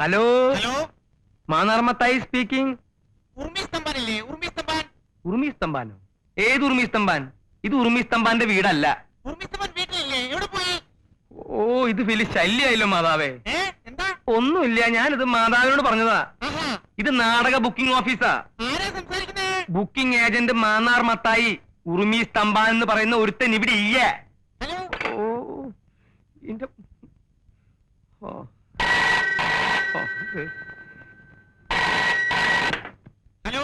Hello hello, മാനാർമത്തായി speaking. ഉർമി സ്തംഭാനില്ലേ? ഉർമി സ്തംഭാൻ. ഉറുമി സ്തംഭാനോ? ഏത് ഉറുമി സ്തംഭാൻ? ഇത് ഉറുമി സ്തംഭാന്റെ വീടല്ല. ഉർമി സ്തംഭാൻ വീട്ടിലില്ലേ? എവിടെ പോയി? ഓ, ഇത് വലിയ ശല്യായല്ലോ മാതാവേ. എന്താ? ഒന്നുമില്ല, ഞാനിത് മാതാവിനോട് പറഞ്ഞതാ. ആഹാ, ഇത് നാടക ബുക്കിംഗ് ഓഫീസാ. ആരാ സംസാരിക്കുന്നേ? Booking agent Mannar Mathai. ഉറുമി സ്തംഭാൻ എന്ന് പറയുന്ന ഒരുത്തൻ ഇവിടെ ഇല്ല. ഹലോ, ഓ, ഇന്റെ ഓ ഓ, ഇത്. ഹലോ,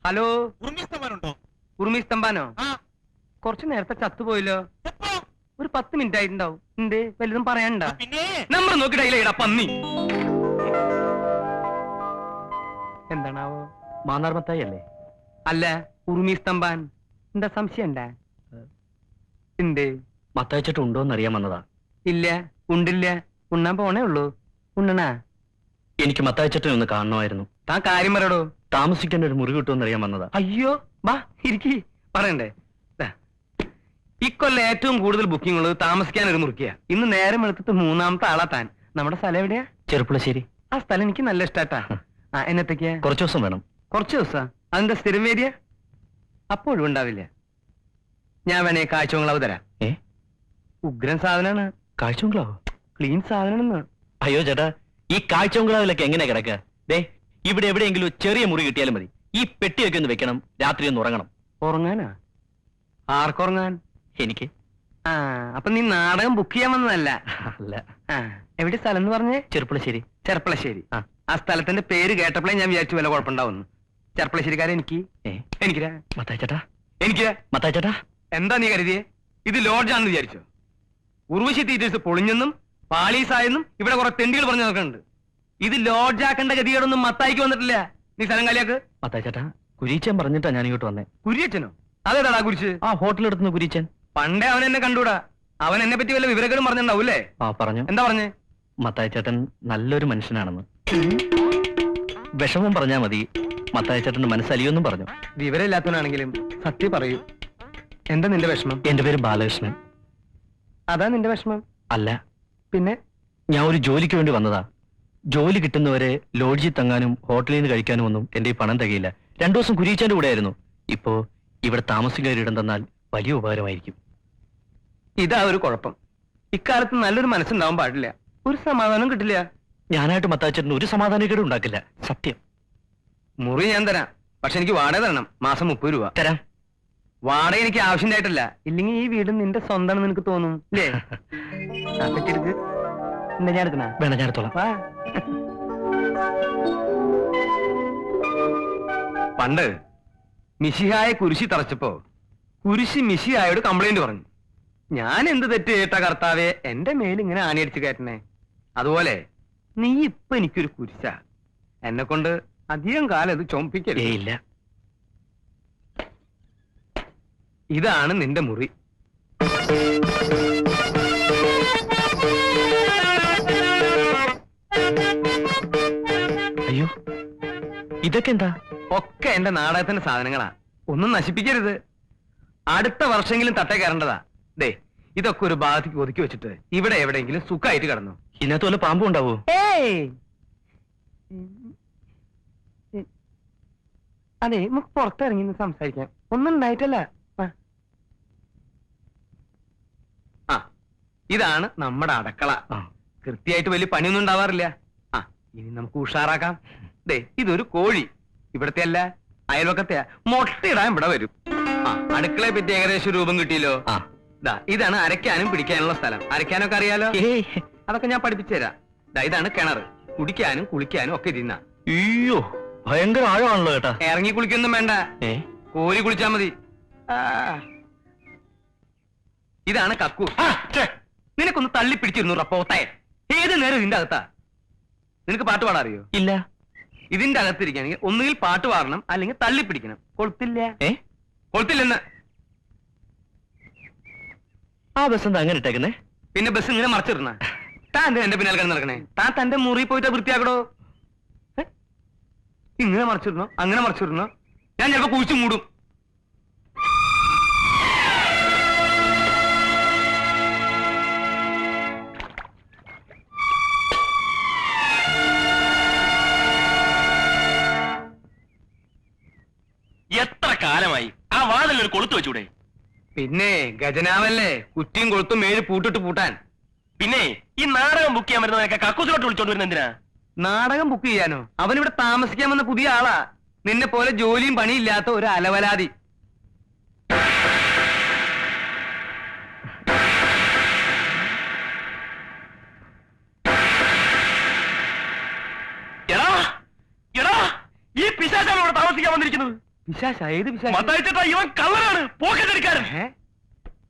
ഹലോ, ഉർമി സ്തംഭാൻ ഉണ്ടോ? ഉറുമി സ്തംഭാനോ? ആ, കുറച്ചു നേരത്തെ ചത്തുപോയല്ലോ. എപ്പോ? ഒരു 10 മിനിറ്റ് ആയിട്ടുണ്ടാവും. എന്തേ, വലുതും പറയാനുണ്ട? പിന്നെ നമ്പർ നോക്കിയിടാ പന്നി. എന്താണാവോ? മാന്നാർ മത്തായി അല്ലേ? അല്ല, ഉറുമി സ്തംഭാൻ. എന്താ സംശയം ഉണ്ടാ? എന്തേ? മത്തായിച്ചിട്ട് ഉണ്ടോന്ന് അറിയാൻ വന്നതാ. ഇല്ല, ഉണ്ടില്ല. ഉണ്ണാൻ പോണേ ഉള്ളൂ. ഉണ്ണണാ? എനിക്ക് മത്തായിച്ചിട്ടിനെ ഒന്ന് കാണണമായിരുന്നു. താൻ കാര്യം പറയടോ. താമസിക്കാൻ ഒരു മുറി കിട്ടുമെന്ന് അറിയാൻ വന്നതാ. അയ്യോ, വാ ഇരിക്കി. പറയണ്ടേ? ദാ, ഇക്കൊല്ലം ഏറ്റവും കൂടുതൽ ബുക്കിംഗ് ഉള്ളത് താമസിക്കാൻ ഒരു മുറിക്കുക. ഇന്ന് നേരം എടുത്തിട്ട് 3ാമത്തെ ആളാ താൻ. നമ്മുടെ സ്ഥലം എവിടെയാ? ചെറുപ്പുളശ്ശേരി. ആ സ്ഥലം എനിക്ക് നല്ല ഇഷ്ടാട്ടാ. ആ, എന്നത്തേക്കാ? കുറച്ചു ദിവസം വേണം. കുറച്ച് ദിവസം? അതിന്റെ സ്ഥിരം വേദിയ? അപ്പോഴും ഉണ്ടാവില്ല. ഞാൻ വേണേ കാഴ്ചകളവ് തരാം. ഏ, ഉഗ്രൻ സാധനാണ്. കാഴ്ചബംഗ്ലാവോ? ക്ലീൻ സാധനം. അയ്യോ ചേട്ടാ, ഈ കാഴ്ചബംഗ്ലാവിലൊക്കെ എങ്ങനെ കിടക്കുക? ദേ, ഇവിടെ എവിടെയെങ്കിലും ചെറിയ മുറി കിട്ടിയാലും മതി. ഈ പെട്ടിയൊക്കെ ഒന്ന് വെക്കണം, രാത്രി ഒന്ന് ഉറങ്ങണം. ഉറങ്ങാനാ? ആർക്കുറങ്ങാൻ? എനിക്ക്. ആ, അപ്പൊ നീ നാടകം ബുക്ക് ചെയ്യാൻ വന്നതല്ല? അല്ല. ആ, എവിടെ സ്ഥലം എന്ന് പറഞ്ഞേ? ചെറുപ്പുളശ്ശേരി. ചെർപ്പളശ്ശേരി. ആ. ആ സ്ഥലത്തിന്റെ പേര് കേട്ടപ്പോഴേ ഞാൻ വിചാരിച്ചു വല്ല കുഴപ്പമുണ്ടാവുന്നു. ചെർപ്പളശ്ശേരിക്കാരൻ എനിക്ക്. എനിക്കിരാ? മത്തായി ചേട്ടാ. എനിക്ക് മത്തായി ചേട്ടാ. എന്താ നീ കരുതിയേ? ഇത് ലോഡ്ജാണെന്ന് വിചാരിച്ചോ? ഉർവശി തീറ്റേഴ്സ് പൊളിഞ്ഞെന്നും പാളീസായെന്നും ഇവിടെ കുറെ തെണ്ടികൾ പറഞ്ഞു നടക്കുന്നുണ്ട്. ഇത് ലോഡ്ജാക്കേണ്ട ഗതികേടൊന്നും മത്തായിക്ക് വന്നിട്ടില്ല. നീ സ്ഥലം കാലിയാക്ക്. മത്തായി ചേട്ടാ, കുരീച്ചൻ പറഞ്ഞിട്ടാ ഞാൻ ഇങ്ങോട്ട് വന്നേ. കുരിയച്ചനോ? അതേതാടാ കുരിച്ച്? ആ ഹോട്ടലെടുത്തുന്ന കുരീച്ചൻ. പണ്ടേ അവൻ എന്നെ കണ്ടൂടാ. അവൻ എന്നെ പറ്റി വല്ല വിവരങ്ങളും പറഞ്ഞിട്ടുണ്ടാവൂല്ലേ? ആ പറഞ്ഞു. എന്താ പറഞ്ഞേ? മത്തായി ചേട്ടൻ നല്ലൊരു മനുഷ്യനാണെന്ന്. വിഷമം പറഞ്ഞാ മതി, മത്തായി ചേട്ടന്റെ മനസ്സലിയൊന്നും പറഞ്ഞു. വിവരമില്ലാത്തവനാണെങ്കിലും സത്യം പറയൂ. എന്താ നിന്റെ വിഷമം? എന്റെ പേര് ബാലകൃഷ്ണൻ. അതാ നിന്റെ വിഷമം? അല്ല. പിന്നെ? ഞാൻ ഒരു ജോലിക്ക് വേണ്ടി വന്നതാ. ജോലി കിട്ടുന്നവരെ ലോഡ്ജിൽ തങ്ങാനും ഹോട്ടലിൽ നിന്ന് കഴിക്കാനും ഒന്നും എന്റെ ഈ പണം തികയില്ല. 2 ദിവസം കുരീച്ചന്റെ കൂടെ ആയിരുന്നു. ഇപ്പോ ഇവിടെ താമസിക്കാൻ ഇടം തന്നാൽ വലിയ ഉപകാരമായിരിക്കും. ഇതാ ഒരു കുഴപ്പം. ഇക്കാലത്ത് നല്ലൊരു മനസ്സുണ്ടാവാൻ പാടില്ല. ഒരു സമാധാനം കിട്ടില്ല. ഞാനായിട്ട് മത്താച്ചേട്ടന് ഒരു സമാധാനക്കേടും ഉണ്ടാക്കില്ല, സത്യം. മുറി ഞാൻ തരാം. പക്ഷെ എനിക്ക് വാടക തരണം. മാസം 30 രൂപ തരാം. വാടക എനിക്ക് ആവശ്യമായിട്ടല്ല. ഇല്ലെങ്കിൽ ഈ വീട് നിന്റെ സ്വന്തമാണെന്ന് നിനക്ക് തോന്നും അല്ലേ? പറ്റെടുക്ക്. എന്താ ഞാൻ എടുക്കണ? വേണം, ഞാൻ എടുത്തോളാം. വാ. പണ്ട് മിശിഹായെ കുരിശി തറച്ചപ്പോ കുരിശി മിശിഹായോട് കംപ്ലൈന്റ് പറഞ്ഞു. ഞാൻ എന്ത് തെറ്റ് കേട്ട കർത്താവെ എന്റെ മേലിങ്ങനെ ആനയടിച്ച് കയറ്റണേ. അതുപോലെ നീ ഇപ്പൊ എനിക്കൊരു കുരിശ. എന്നെ കൊണ്ട് അധികം കാലം ഇത് ചുമപ്പിക്കല്ലേ? ഇല്ല. ഇതാണ് നിന്റെ മുറി. അയ്യോ, ഇതൊക്കെ എന്താ? ഒക്കെ എന്റെ നാടകത്തിന്റെ സാധനങ്ങളാ. ഒന്നും നശിപ്പിക്കരുത്. അടുത്ത വർഷമെങ്കിലും തട്ടേ കയറേണ്ടതാ. ദേ, ഇതൊക്കെ ഒരു ഭാഗത്തേക്ക് ഒതുക്കി വെച്ചിട്ട് ഇവിടെ എവിടെയെങ്കിലും സുഖമായിട്ട് കിടന്നു. ഇതിനകത്ത് വല്ല പാമ്പും ഉണ്ടാവോ? അതെ, നമുക്ക് പുറത്തിറങ്ങി സംസാരിക്കാം. ഒന്നും ഉണ്ടായിട്ടല്ല. ആ, ഇതാണ് നമ്മുടെ അടുക്കള. കൃത്യമായിട്ട് വലിയ പണിയൊന്നും ഉണ്ടാവാറില്ല. ആ, ഇനി നമുക്ക് ഉഷാറാക്കാം. ദേ, ഇതൊരു കോഴി. ഇവിടത്തെ അല്ല, അയൽവക്കത്തെ. മുട്ടയിടാൻ ഇവിടെ വരും. ആ, അടുക്കളയെ പറ്റി ഏകദേശം രൂപം കിട്ടിയല്ലോ. ഇതാണ് അരയ്ക്കാനും പിടിക്കാനുള്ള സ്ഥലം. അരയ്ക്കാനൊക്കെ അറിയാലോ? അതൊക്കെ ഞാൻ പഠിപ്പിച്ചു തരാം. ഇതാണ് കിണർ. കുടിക്കാനും കുളിക്കാനും ഒക്കെ ഇരുന്ന. അയ്യോ, ഭയങ്കര ആഴമാണല്ലോ ചേട്ടാ. ഇറങ്ങി കുളിക്കൊന്നും വേണ്ട, കോരി കുളിച്ചാ മതി. ഇതാണ് കക്കൂർ. നിനക്കൊന്ന് തള്ളി പിടിച്ചിരുന്നു റപ്പോത്തെ. ഏത് നേരം ഇതിന്റെ അകത്താ. നിനക്ക് പാട്ട് പാടാൻ അറിയോ? ഇല്ല. ഇതിന്റെ അകത്തിരിക്കുകയാണെങ്കിൽ ഒന്നുകിൽ പാട്ട് പാടണം, അല്ലെങ്കിൽ തള്ളി പിടിക്കണം. കൊളുത്തില്ല? കൊളുത്തില്ലെന്ന്. ആ ബസ് എന്താ അങ്ങനെ ഇട്ടേക്കുന്നേ? പിന്നെ ബസ് ഇങ്ങനെ മറച്ചിടണ. താൻ എന്റെ പിന്നാലെ കിടന്ന് നടക്കണേ. താൻ തന്റെ മുറി പോയിട്ട് വൃത്തിയാക്കടോ. ഇങ്ങനെ മറച്ചിടണോ അങ്ങനെ മറച്ചിടണോ? ഞാൻ ചിലപ്പോ കുഴിച്ചു മൂടും. വാതിലൊരു കൊളുത്ത് വെച്ചൂടെ? പിന്നെ ഗജനാവല്ലേ, കുറ്റിയും കൊളുത്തും 7 പൂട്ടിട്ട് പൂട്ടാൻ. പിന്നെ ഈ നാടകം ബുക്ക് ചെയ്യാൻ വരുന്നതൊക്കെ കക്കൂസിലോട്ട് വിളിച്ചോണ്ട് വരുന്ന എന്തിനാ? നാടകം ബുക്ക് ചെയ്യാനോ? അവനിവിടെ താമസിക്കാൻ വന്ന പുതിയ ആളാ. നിന്നെ പോലെ ജോലിയും പണിയില്ലാത്ത ഒരു അലവലാതി. എടാ എടാ, ഈ പിശാചാണ് ഇവിടെ താമസിക്കാൻ വന്നിരിക്കുന്നത്. പിശാച? ഏത് പിശാച? മത്തായിച്ചേട്ടാ, ഇവൻ കള്ളനാണ്, പോക്കറ്റടിക്കാരൻ.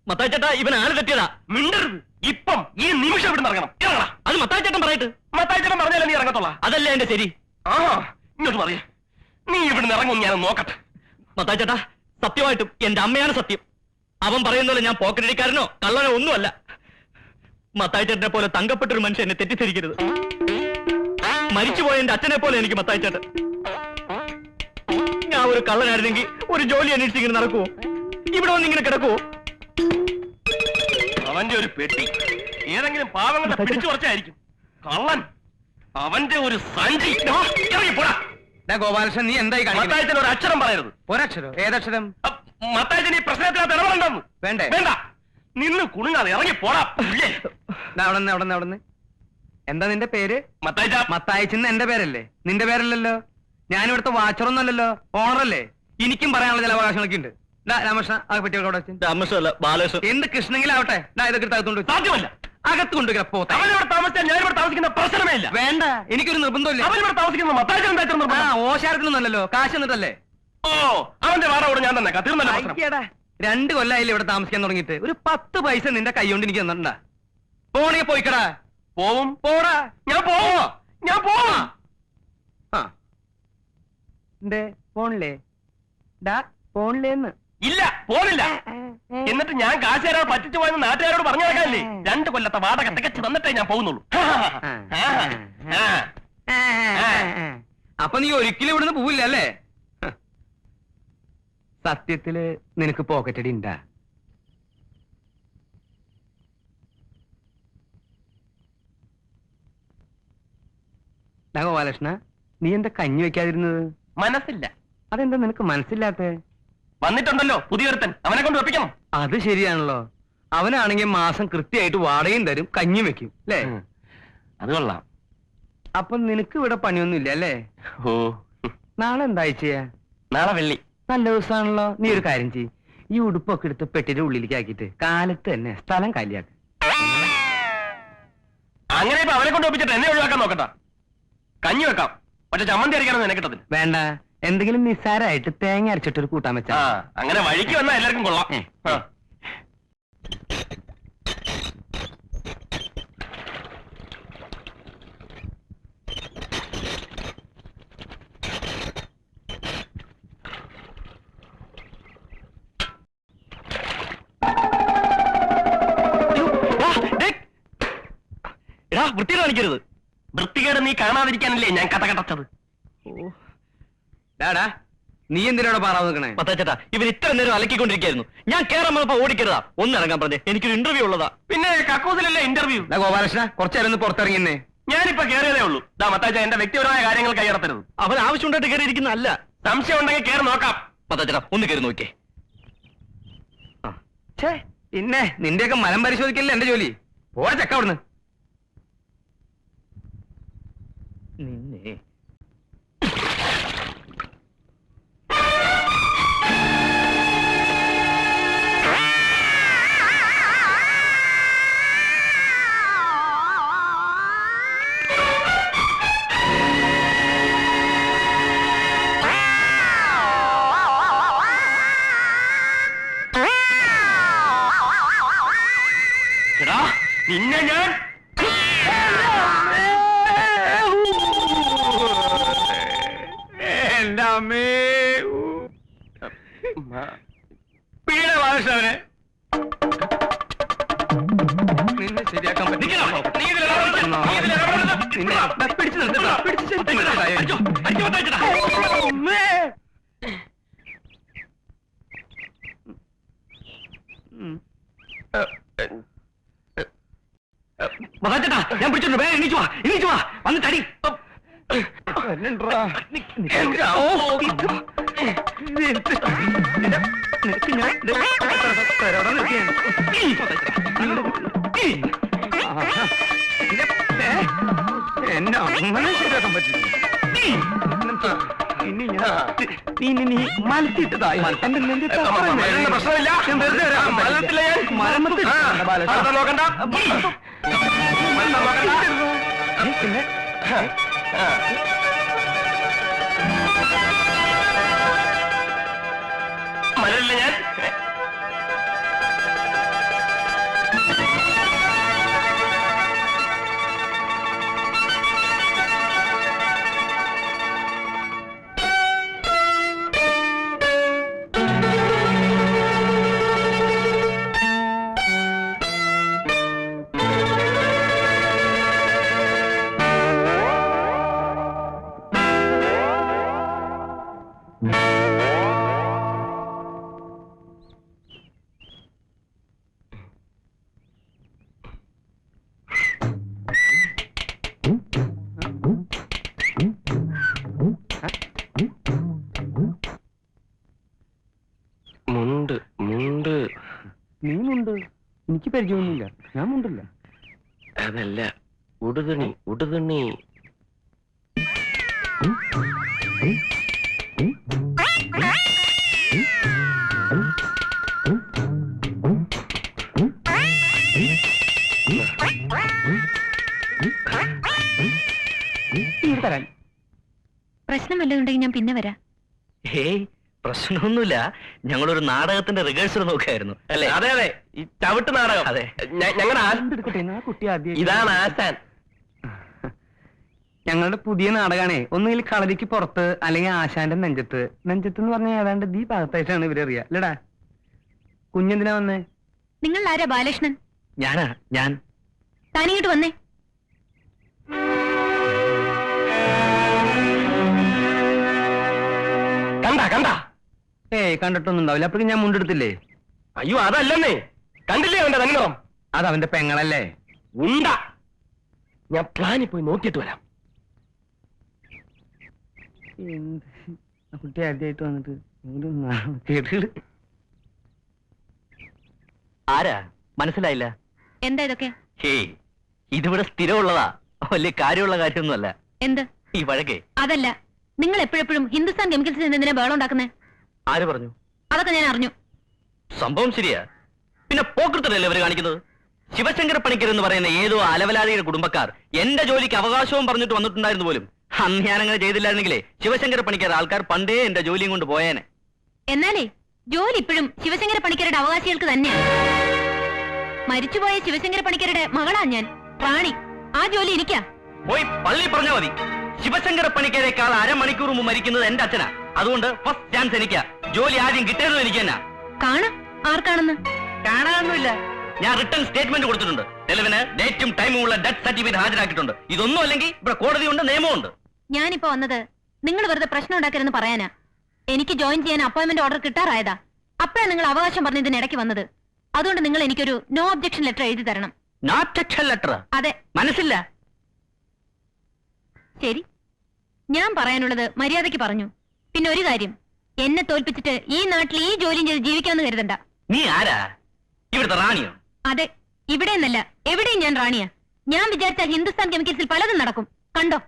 മത്തായിച്ചേട്ടാ, ഇവൻ ആര് തെറ്റിയതാ? മിണ്ടരുത്. ഇപ്പം ഈ നിമിഷം ഇവിടെ ഇറങ്ങണം. ഇറങ്ങണം. അത് മത്തായിച്ചേട്ടൻ പറയട്ടെ. മത്തായിച്ചേട്ടൻ പറഞ്ഞാലേ നീ ഇറങ്ങത്തോളാ. അതല്ലേ എന്റെ ശരി. ആ, ഇങ്ങോട്ട് പറയേ. നീ ഇവിടുന്ന് ഇറങ്ങും, ഞാൻ നോക്കട്ടെ. മത്തായിച്ചേട്ടാ, സത്യമായിട്ടും എന്റെ അമ്മയാണ് സത്യം. അവൻ പറയുന്നല്ലോ ഞാൻ പോക്കറ്റടിക്കാരനോ കള്ളനോ ഒന്നുമല്ല. മത്തായിച്ചേട്ടനെ പോലെ തങ്കപ്പെട്ടൊരു മനുഷ്യൻ എന്നെ തെറ്റിദ്ധരിക്കരുത്. മരിച്ചുപോയ എന്റെ അച്ഛനെ പോലെ എനിക്ക് മത്തായിച്ചേട്ടൻ. ഞാൻ ഒരു കള്ളനായിരുന്നെങ്കിൽ ഒരു ജോലി അന്വേഷിച്ച് ഇങ്ങനെ നടക്കുവോ? ഇവിടെ വന്ന് ഇങ്ങനെ കിടക്കുവോ? അവന്റെ ഒരു പെട്ടി ഏതെങ്കിലും പാവങ്ങളുടെ പിടിച്ചു കുറച്ചായിരിക്കും. കള്ളൻ, അവന്റെ ഒരു സഞ്ചി. ഇറങ്ങിപ്പോടാ. ഗോപാലകൃഷ്ണൻ, നീ എന്തായി കാണിക്കുന്നത്? മത്തായിച്ചൻ ഒരു അക്ഷരം പറയരുത്. ഒരക്ഷരോ? ഏതക്ഷരം? മത്തായിച്ചൻ ഈ പ്രശ്നത്തിനകത്ത് ഇടപെടണ്ടെന്ന്. വേണ്ടേ? വേണ്ട. നിന്ന് കുണുങ്ങാതെ ഇറങ്ങിപ്പോടാ. അവിടെ എന്താ നിന്റെ പേര്? മത്തായിച്ച. മത്തായിച്ചെന്ന് എന്റെ പേരല്ലേ? നിന്റെ പേരല്ലല്ലോ. ഞാനിവിടുത്തെ വാച്ചറൊന്നല്ലല്ലോ, ഓണറല്ലേ. എനിക്കും പറയാനുള്ള ചില അവകാശങ്ങളൊക്കെ ഉണ്ട്. രാമകൃഷ്ണ, ആ പെട്ടിയോടെ രാമകൃഷ്ണല്ല, ബാലകൃഷ്ണൻ. എന്ത് കൃഷ്ണങ്കിലാവട്ടെ, ഇതൊക്കെ അകത്തുകൊണ്ട് സാധ്യമല്ല. അകത്ത് കൊണ്ടുവരാ. അവനിവിടെ താമസിച്ചാൽ ഞാനിവിടെ താമസിക്കുന്ന പ്രശ്നമേ ഇല്ല. വേണ്ട, എനിക്കൊരു നിർബന്ധമില്ല. അവനിവിടെ താമസിക്കുന്ന മത്തായിച്ചൻ എന്താ നിർബന്ധം? ഓശാരത്തിനൊന്നല്ലോ, കാശ് എന്നിട്ടല്ലേ. ഓ, അവന്റെ വാടക ഞാൻ തന്നെ തീർന്നല്ലോ പ്രശ്നം. 2 കൊല്ലായില്ലേ ഇവിടെ താമസിക്കാൻ തുടങ്ങിയിട്ട്. ഒരു 10 പൈസ നിന്റെ കൈ കൊണ്ട് എനിക്ക് തന്നിട്ടുണ്ടാ? പോണെങ്കിൽ പോയിക്കടാ. പോവും. പോടാ. ഞാൻ പോവോ? ഞാൻ പോവാ. പോണില്ലേ? പോണില്ലേന്ന്. ഇല്ല, പോണില്ല. എന്നിട്ട് ഞാൻ കാശ് തരാൻ പറ്റിച്ചു പോയെന്ന് നാട്ടുകാരോട് പറഞ്ഞു നടക്കാനല്ലേ? 2 കൊല്ലത്തെ വാടക തികച്ചു തന്നിട്ടേ ഞാൻ പോകുന്നുള്ളൂ. അപ്പൊ നീ ഒരിക്കലും ഇവിടുന്ന് പോവില്ല അല്ലേ? സത്യത്തില് നിനക്ക് പോക്കറ്റടി ഉണ്ടാ? ഗോപാലകൃഷ്ണ, നീ എന്താ കഞ്ഞി വെക്കാതിരുന്നത്? മനസ്സില്ല. അതെന്താ നിനക്ക് മനസ്സില്ലാത്ത? വന്നിട്ടുണ്ടല്ലോ പുതിയൊരുത്തൻ, അവനെ കൊണ്ട് വെപ്പിക്കണം. അത് ശരിയാണല്ലോ. അവനാണെങ്കിൽ മാസം കൃത്യമായിട്ട് വാടകയും തരും, കഞ്ഞിയും വെക്കും അല്ലേ? അത് കൊള്ളാം. അപ്പൊ നിനക്ക് ഇവിടെ പണിയൊന്നും ഇല്ല അല്ലേ? ഓ, നാളെ എന്താ ചെയ്യാ? നാളെ വെള്ളി. നല്ല ദിവസമാണല്ലോ. നീ ഒരു കാര്യം ചെയ്യ്, ഈ ഉടുപ്പൊക്കെ എടുത്ത് പെട്ടിയുടെ ഉള്ളിലേക്ക് ആക്കിയിട്ട് കാലത്ത് തന്നെ സ്ഥലം കാലിയാക്ക്. അങ്ങനെ ഇപ്പൊ അവനെ കൊണ്ട് ഒപ്പിച്ചിട്ട് എന്നെ ഒഴിവാക്കാൻ നോക്കണ്ട. കഞ്ഞി വെക്കാം, പക്ഷെ ചമ്മന്തി അരയ്ക്കാനൊന്നും എന്നെ കിട്ടത്തില്ല. വേണ്ട, എന്തെങ്കിലും നിസ്സാരമായിട്ട് തേങ്ങ അരച്ചിട്ടൊരു കൂട്ടാൻ വെച്ചാ. അങ്ങനെ വഴിക്ക് വന്നാൽ എല്ലാവർക്കും കൊള്ളാം. വൃത്തി കാണിക്കരുത്. വൃത്തികേട് നീ കാണാതിരിക്കാനല്ലേ ഞാൻ കഥ കടച്ചത്. നീ എന്തിനാണ് പാറാവ് നിൽക്കണേ? മത്താച്ചേട്ടാ, ഇവൻ ഇത്ര നേരം അലക്കിക്കൊണ്ടിരിക്കായിരുന്നു. ഞാൻ കേറാൻ വന്നപ്പോ ഓടിക്കരുതാ, ഒന്നിറങ്ങാൻ പറഞ്ഞേ. എനിക്കൊരു ഇന്റർവ്യൂ ഉള്ളതാ. പിന്നെ കക്കൂസിലല്ലേ ഇന്റർവ്യൂ. ഗോപാലകൃഷ്ണ, കുറച്ചേരം ഒന്ന് പുറത്തിറങ്ങിന്നേ. ഞാനിപ്പോ കയറിയതേ ഉള്ളൂ. മത്താച്ച, എന്റെ വ്യക്തിപരമായ കാര്യങ്ങൾ കൈയടത്തരുത്. അവൻ ആവശ്യമുണ്ടായിട്ട് കയറിയിരിക്കുന്നതല്ല. സംശയം ഉണ്ടെങ്കിൽ കയറി നോക്കാം. മത്താച്ചേട്ടാ, ഒന്ന് കയറി നോക്കിയേ. പിന്നെ നിന്റെയൊക്കെ മലം പരിശോധിക്കല്ലേ എന്റെ ജോലി. പോടെ ചക്ക അവിടുന്ന്. നിന്നെ നിന്നെ ഞാൻ എന്റെ അമ്മേ, പീഡ ബാലകൃഷ്ണനെ നിന്നെ ശരിയാക്കാൻ പറ്റില്ല. പിടിച്ചു നിർത്തട്ടോ, പിടിച്ചു മഹാചേട്ടാ, ഞാൻ പിടിച്ചിട്ടുണ്ട്. വേഗം എണീച്ചു വാ, വന്ന് തടി. എന്നെ അങ്ങനെ ശരിയാക്കാൻ പറ്റില്ല. ഇനി നീ മലത്തിട്ടതായി എന്റെ നെഞ്ചത്ത് പ്രശ്നമില്ല. നോക്കണ്ട. പിന്നെ മലരില്ല ഞാൻ. മുണ്ട് മുണ്ട് നീ മുണ്ട്. എനിക്ക് പരിചയമൊന്നുമില്ല. ഞാൻ മുണ്ടില്ല. അതല്ല, ഉടുതുണി ഉടുതുണി. തരാൻ പ്രശ്നം വല്ലതുണ്ടെങ്കിൽ ഞാൻ പിന്നെ വരാം. ഹേയ്, പ്രശ്നമൊന്നുമില്ല. ഞങ്ങളൊരു നാടകത്തിന്റെ റിഹേഴ്സൽ നോക്കായിരുന്നു അല്ലേ? അതെ അതെ, ഈ ചവിട്ട് നാടകം. അതെ. ഞങ്ങളുടെ എടുക്കട്ടെ. ആ കുട്ടി ആദ്യം ഇതാണ് ആശാൻ. ഞങ്ങളുടെ പുതിയ നാടകമാണേ. ഒന്നുകിൽ കളരിക്ക് പുറത്ത്, അല്ലെങ്കിൽ ആശാന്റെ നെഞ്ചത്ത്. നെഞ്ചത്ത് എന്ന് പറഞ്ഞാൽ ഏതാണ്ട് ഈ ഭാഗത്തായിട്ടാണ് ഇവരറിയാ അല്ലടാ. കുഞ്ഞെന്തിനാ വന്നേ? നിങ്ങൾ ആരാ ബാലകൃഷ്ണൻ? ഞാൻ താനിങ്ങോട്ട് വന്നേ. കണ്ട ഏയ് കണ്ടിട്ടൊന്നും ഉണ്ടാവില്ല. അപ്പോഴും ഞാൻ മുണ്ടെടുത്തില്ലേ? അയ്യോ അതല്ലെന്നേ, കണ്ടില്ലേ അവന്റെ തന്നിറം? അത് അവന്റെ പെങ്ങളല്ലേ. ഉണ്ട. ഞാൻ പ്ലാനിൽ പോയി നോക്കിയിട്ട് വരാം. കുട്ടി ആദ്യമായിട്ട് വന്നിട്ട് കേട്ടിട്ട് ആരാ മനസ്സിലായില്ല? എന്താ ഇതൊക്കെ? ഹേയ്, ഇതിവിടെ സ്ഥിരമുള്ളതാ. വലിയ കാര്യമുള്ള കാര്യമൊന്നുമല്ല എന്ത് ഈ വഴക്കേ. അതല്ല, നിങ്ങൾ എപ്പോഴെപ്പോഴും ഹിന്ദുസ്ഥാൻ കെമിക്കൽസിൽ എന്തിനാ ബഹളം ഉണ്ടാക്കുന്നേ? ആര് പറഞ്ഞു? അതൊക്കെ ഞാൻ അറിഞ്ഞു. സംഭവം ശരിയാ. പിന്നെ പോക്കൃത്തല്ലേ ഇവര് കാണിക്കുന്നത്? ശിവശങ്കര പണിക്കർ എന്ന് പറയുന്ന ഏതോ അലവലാതിയുടെ കുടുംബക്കാർ എന്റെ ജോലിക്ക് അവകാശവും പറഞ്ഞിട്ട് വന്നിട്ടുണ്ടായിരുന്നു പോലും. അന്ന് ഞാൻ അങ്ങനെ ചെയ്തില്ലായിരുന്നെങ്കിലേ ശിവശങ്കര പണിക്കർ ആൾക്കാർ പണ്ടേ എന്റെ ജോലിയും കൊണ്ട് പോയേനെ. എന്നാലേ ജോലി ഇപ്പോഴും ശിവശങ്കര പണിക്കരുടെ അവകാശികൾക്ക് തന്നെയാണ്. മരിച്ചുപോയ ശിവശങ്കര പണിക്കരുടെ മകളാ ഞാൻ, റാണി. ആ ജോലി എനിക്കാ. പോയി പള്ളി പറഞ്ഞാ മതി. ശിവശങ്കര പണിക്കരേക്കാൾ അരമണിക്കൂർ മുമ്പ് മരിക്കുന്നത് എന്റെ അച്ഛനാ. അതുകൊണ്ട് ഫസ്റ്റ് ചാൻസ് എനിക്കാ. ജോലി ആദ്യം കിട്ടിയതും എനിക്ക് തന്നെ. കാണാം ആർക്കാണെന്ന്. കാണാനൊന്നുമില്ല. ഞാൻ റിട്ടേൺ സ്റ്റേറ്റ്മെന്റ് കൊടുത്തിട്ടുണ്ട്. തെളിവിന് ഡേറ്റും ടൈമും ഉള്ള ഡെത്ത് സർട്ടിഫിക്കറ്റ് ഹാജരാക്കിയിട്ടുണ്ട്. ഇതൊന്നും അല്ലെങ്കിൽ ഇവിടെ കോടതിയുണ്ട്, നിയമമുണ്ട്. ഞാനിപ്പോ വന്നത് നിങ്ങൾ വെറുതെ പ്രശ്നം ഉണ്ടാക്കരുതെന്ന് പറയാനാ. എനിക്ക് ജോയിൻ ചെയ്യാൻ അപ്പോയിന്റ്മെന്റ് ഓർഡർ കിട്ടാറായതാ. അപ്പഴാ നിങ്ങൾ അവകാശം പറഞ്ഞ് ഇതിനിടയ്ക്ക് വന്നത്. അതുകൊണ്ട് നിങ്ങൾ എനിക്കൊരു നോ ഒബ്ജക്ഷൻ ലെറ്റർ എഴുതി തരണം. Not objection letter? അതെ. മനസ്സില്ല. ശരി, ഞാൻ പറയാനുള്ളത് മര്യാദയ്ക്ക് പറഞ്ഞു. പിന്നെ ഒരു കാര്യം, എന്നെ തോൽപ്പിച്ചിട്ട് ഈ നാട്ടിൽ ഈ ജോലിയും ചെയ്ത് ജീവിക്കാമെന്ന് കരുതണ്ട. നീ ആരാ? ഇവിടുത്തെ റാണിയോ? അതെ, ഇവിടെ എന്നല്ല എവിടെയും ഞാൻ റാണിയാ. ഞാൻ വിചാരിച്ച ഹിന്ദുസ്ഥാൻ കെമിക്കൽസിൽ പലതും നടക്കും. കണ്ടോ?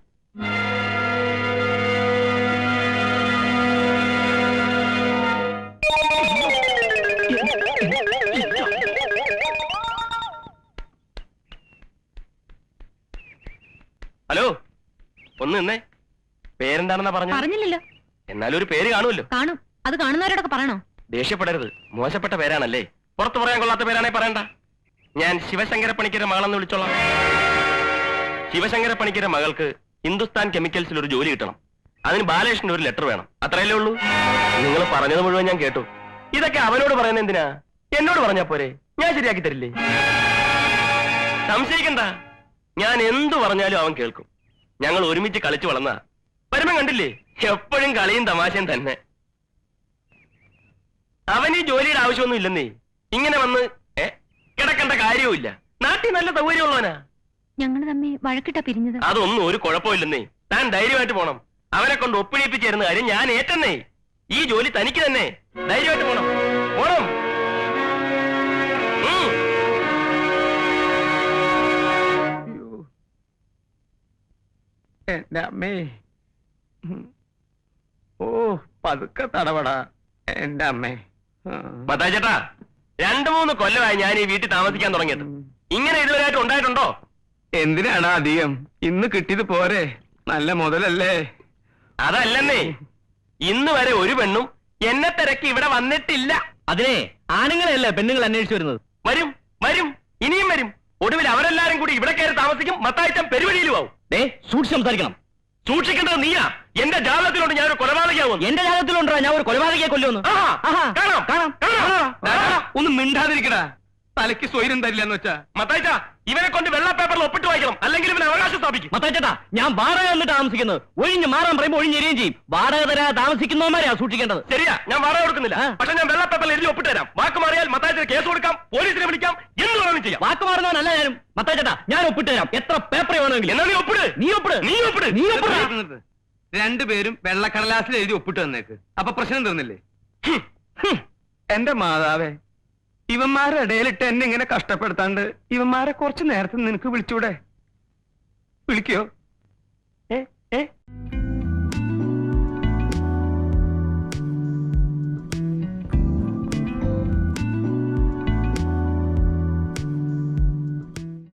ഹലോ, ഒന്ന് നിന്നേ. പേരെന്താണെന്നാ പറഞ്ഞു? പറഞ്ഞില്ലല്ലോ. എന്നാലും ഒരു പേര് കാണുമല്ലോ. കാണും. അത് കാണുന്നവരോടൊക്കെ പറയണോ? ദേഷ്യപ്പെടരുത്, മോശപ്പെട്ട പേരാണല്ലേ. പുറത്തു പറയാൻ കൊള്ളാത്ത പേരാണെ പറയണ്ട. ഞാൻ ശിവശങ്കര പണിക്കരുടെ മകളെന്ന് വിളിച്ചോളാം. ശിവശങ്കര പണിക്കരുടെ മകൾക്ക് ഹിന്ദുസ്ഥാൻ കെമിക്കൽസിൽ ഒരു ജോലി കിട്ടണം. അതിന് ബാലകൃഷ്ണൻ ഒരു ലെറ്റർ വേണം. അത്രയല്ലേ ഉള്ളൂ. നിങ്ങൾ പറഞ്ഞത് മുഴുവൻ ഞാൻ കേട്ടു. ഇതൊക്കെ അവനോട് പറയുന്നത് എന്തിനാ? എന്നോട് പറഞ്ഞാ പോരെ, ഞാൻ ശരിയാക്കി തരില്ലേ. സംശയിക്കണ്ട, ഞാൻ എന്തു പറഞ്ഞാലും അവൻ കേൾക്കും. ഞങ്ങൾ ഒരുമിച്ച് കളിച്ചു വളർന്ന വരുമ്പം കണ്ടില്ലേ, എപ്പോഴും കളിയും തമാശയും തന്നെ. അവൻ ഈ ജോലിയുടെ ആവശ്യമൊന്നും ഇല്ലെന്നേ. ഇങ്ങനെ വന്ന് കിടക്കേണ്ട കാര്യവുമില്ല. നാട്ടിൽ നല്ല സൗകര്യമുള്ളവനാ. ഞങ്ങൾ തമ്മിൽ വഴക്കിട്ടാ പിരിഞ്ഞത്. അതൊന്നും ഒരു കുഴപ്പമില്ലെന്നേ. താൻ ധൈര്യമായിട്ട് പോണം. അവനെ കൊണ്ട് ഒപ്പിടിപ്പിച്ചിരുന്ന കാര്യം ഞാൻ ഏറ്റെന്നേ. ഈ ജോലി തനിക്ക് തന്നെ. ധൈര്യമായിട്ട് പോണം. പോണം. എന്റെ അമ്മേ. ഓ പതുക്കെ തടവടാ എന്റെ അമ്മേ. മത്തായി ചേട്ടാ, 2-3 കൊല്ലമായി ഞാൻ ഈ വീട്ടിൽ താമസിക്കാൻ തുടങ്ങിയിട്ട്. ഇങ്ങനെ ഇതുവരെയായിട്ട് ഉണ്ടായിട്ടുണ്ടോ? എന്തിനാണ് അധികം? ഇന്ന് കിട്ടിയത് പോരെ, നല്ല മുതലല്ലേ. അതല്ലെന്നേ, ഇന്ന് വരെ ഒരു പെണ്ണും എന്നെ തിരക്കി ഇവിടെ വന്നിട്ടില്ല. അതിനെ ആണുങ്ങളെയല്ലേ പെണ്ണുങ്ങൾ അന്വേഷിച്ചു വരുന്നത്. വരും വരും, ഇനിയും വരും. ഒടുവിൽ അവരെല്ലാരും കൂടി ഇവിടെ കയറി താമസിക്കും. മത്തായിച്ചൻ പെരുവഴിയിലും ആവും. സൂക്ഷിച്ച് സംസാരിക്കണം. സൂക്ഷിക്കേണ്ടത് നീയാ. എന്റെ ജാതകത്തിലുണ്ട് ഞാനൊരു കൊലപാതകയാവും. എന്റെ ജാതകത്തിലുണ്ടോ ഞാൻ ഒരു കൊലപാതകയെ കൊല്ലുമെന്ന്? കാണാം കാണാം. ഒന്ന് മിണ്ടാതിരിക്കടാ, തലയ്ക്ക് സ്വൈരം തരില്ല എന്ന് വെച്ചാ. മത്തായിച്ച, ഇവനെ കൊണ്ട് വെള്ള പേപ്പറിൽ ഒപ്പിട്ട് വായിക്കണം, അല്ലെങ്കിൽ ഇവന് അവകാശം സ്ഥാപിക്കും. മത്തായിച്ചേട്ടാ, ഞാൻ വാടക എന്നിട്ട് താമസിക്കുന്നത്. ഒഴിഞ്ഞ് മാറാൻ പറയുമ്പോൾ ഒഴിഞ്ഞെരിയും ചെയ്യും. വാടക തരാ താമസിക്കുന്നവന്മാരെയാ സൂക്ഷിക്കേണ്ടത്. ശരിയാ, ഞാൻ വാടക കൊടുക്കുന്നില്ല. പക്ഷെ ഞാൻ വെള്ള പേപ്പറിൽ എഴുതി ഒപ്പിട്ട് തരാം. വാക്ക് മാറിയാൽ മത്തായിച്ചന് കേസ് കൊടുക്കാം, പോലീസിനെ വിളിക്കാം, എന്ത് വേണമെങ്കിലും ചെയ്യാം. വാക്ക് മാറുന്നവനല്ല ഞാനും. മത്തായിച്ചേട്ടാ, ഞാൻ ഒപ്പിട്ട് തരാം. എത്ര പേപ്പർ വേണമെങ്കിലും. എന്നാ നീ ഒപ്പിട്. നീ ഒപ്പിട്. നീ ഒപ്പിട്. നീ ഒപ്പിട്. രണ്ടുപേരും വെള്ളക്കടലാസിൽ എഴുതി ഒപ്പിട്ട് തന്നേക്ക്. അപ്പൊ പ്രശ്നം തീർന്നില്ലേ? എന്റെ മാതാവേ, ഇവന്മാരുടെ ഇടയിലിട്ട് എന്നെ ഇങ്ങനെ കഷ്ടപ്പെടുത്താണ്ട് ഇവന്മാരെ കുറച്ച് നേരത്തെ നിനക്ക് വിളിച്ചൂടെ? വിളിക്കോ?